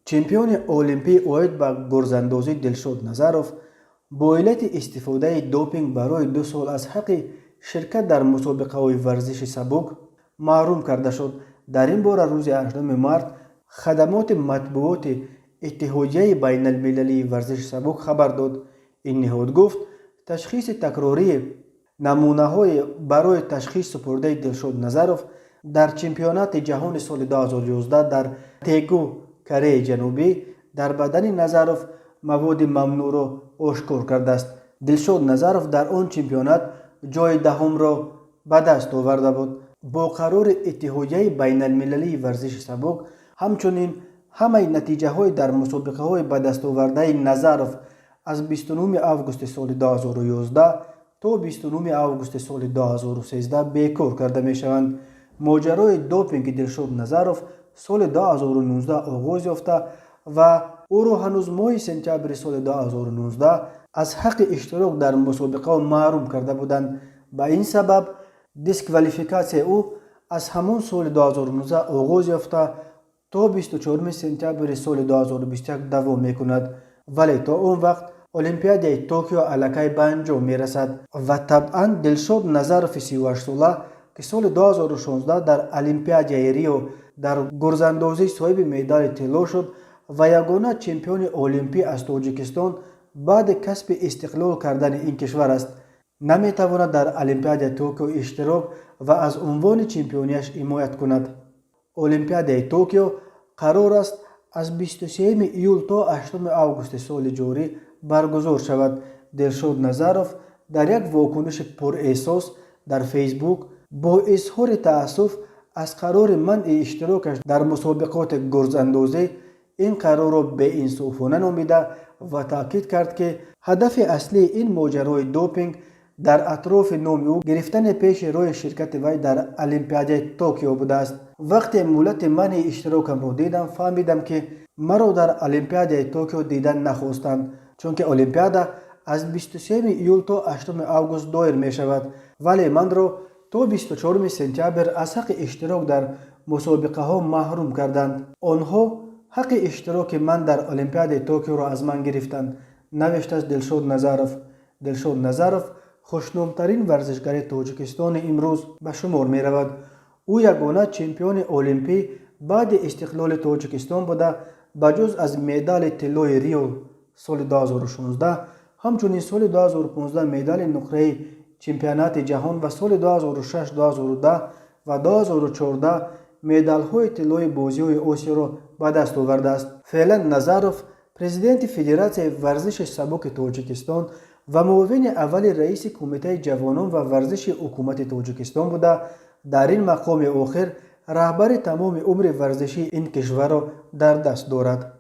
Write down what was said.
چمپیون المپی اوید با گرزاندوزی دلشاد نظرов با علت استفاده دوپینگ برای 2 سال از حق شرکت در مسابقه‌های ورزش سبک محروم کرده شد. در این باره روز 8 مارس خدمات مطبوعات اتحادیه بین المللی ورزش سبک خبر داد. این نهاد گفت تشخیص تکراری نمونه های برای تشخیص سپرده دلشاد نظرов در چمپیونات جهان سال 2011 در تگو کره جنوبی در بدن نظرов مواد ممنوع را آشکار کرده است. دلشاد نظرов در آن چمپیونات جای دهم را به دست آورده بود. با قرار اتحادیه بین المللی ورزش سبک همچنین همه نتیجه های در مسابقه های به دست آورده نظرов از 29 آگوست سال 2011 تا 29 آگوست سال 2013 بیکار کرده می شوند. ماجرای دوپینگ دلشاد نظرов سال 2019 آغاز یافته و او را هنوز ماه سپتامبر سال 2019 از حق اشتراک در مسابقه محروم کرده بودند. به این سبب دیسکوالیفیکاسیون او از همان سال 2019 آغاز یافته تا 24 سپتامبر سال 2021 دوام میکند، ولی تا اون وقت المپیاد توکیو الکی به انجام میرسد و طبعا دلشاد نظرов 38 ساله که سال 2016 در المپیاد ریو در گرزاندوزی صاحب مدال طلا شد و یگانه چمپیون المپی از تاجیکستان بعد کسب استقلال کردن این کشور است، نمیتواند در المپیاد توکیو اشتراک و از عنوان چمپیونیش حمایت کند. المپیاد توکیو قرار است از 23 ایول تا 8 آگوست سال جاری برگزار شود. دلشاد نظرов در یک واکنش پر احساس در فیسبوک با اظهار تأسف از قرار منع اشتراکش در مسابقات گرزاندوزی این قرار را به انصافانه نامیده و تاکید کرد که هدف اصلی این ماجرای دوپینگ در اطراف نام او گرفتن پیش روی شرکت وی در المپیاد توکیو بوده است. وقتی مولت منع اشتراکم را دیدم فهمیدم که مرا در المپیاد توکیو دیدن نخواستند، چون که المپیاد از 23 ایول تا 8 آگوست دایر می شود، ولی من را تا 24 سپتامبر از حق اشتراک در مسابقه ها محروم کردند. آنها حق اشتراک من در المپیاد توکیو را از من گرفتند، نوشته است دلشاد نظرов. دلشاد نظرov خوشنامترین ورزشگر تاجیکستان امروز به شمار می رود. او یگانه چمپیون المپی بعد استقلال تاجیکستان بوده، بجز از مدال طلای ریو سال 2016 همچنین سال 2015 مدال نقره چمپیونات جهان و سال 2006 2010 و 2014 مدال های طلای بازی های آسیا را به دست آورده است. فعلا نظرov پرزیدنت فدراسیون ورزش سبک تاجیکستان و معاون اول رئیس کمیته جوانان و ورزش حکومت تاجیکستان بوده، در این مقام آخر رهبر تمام امور ورزشی این کشور را در دست دارد.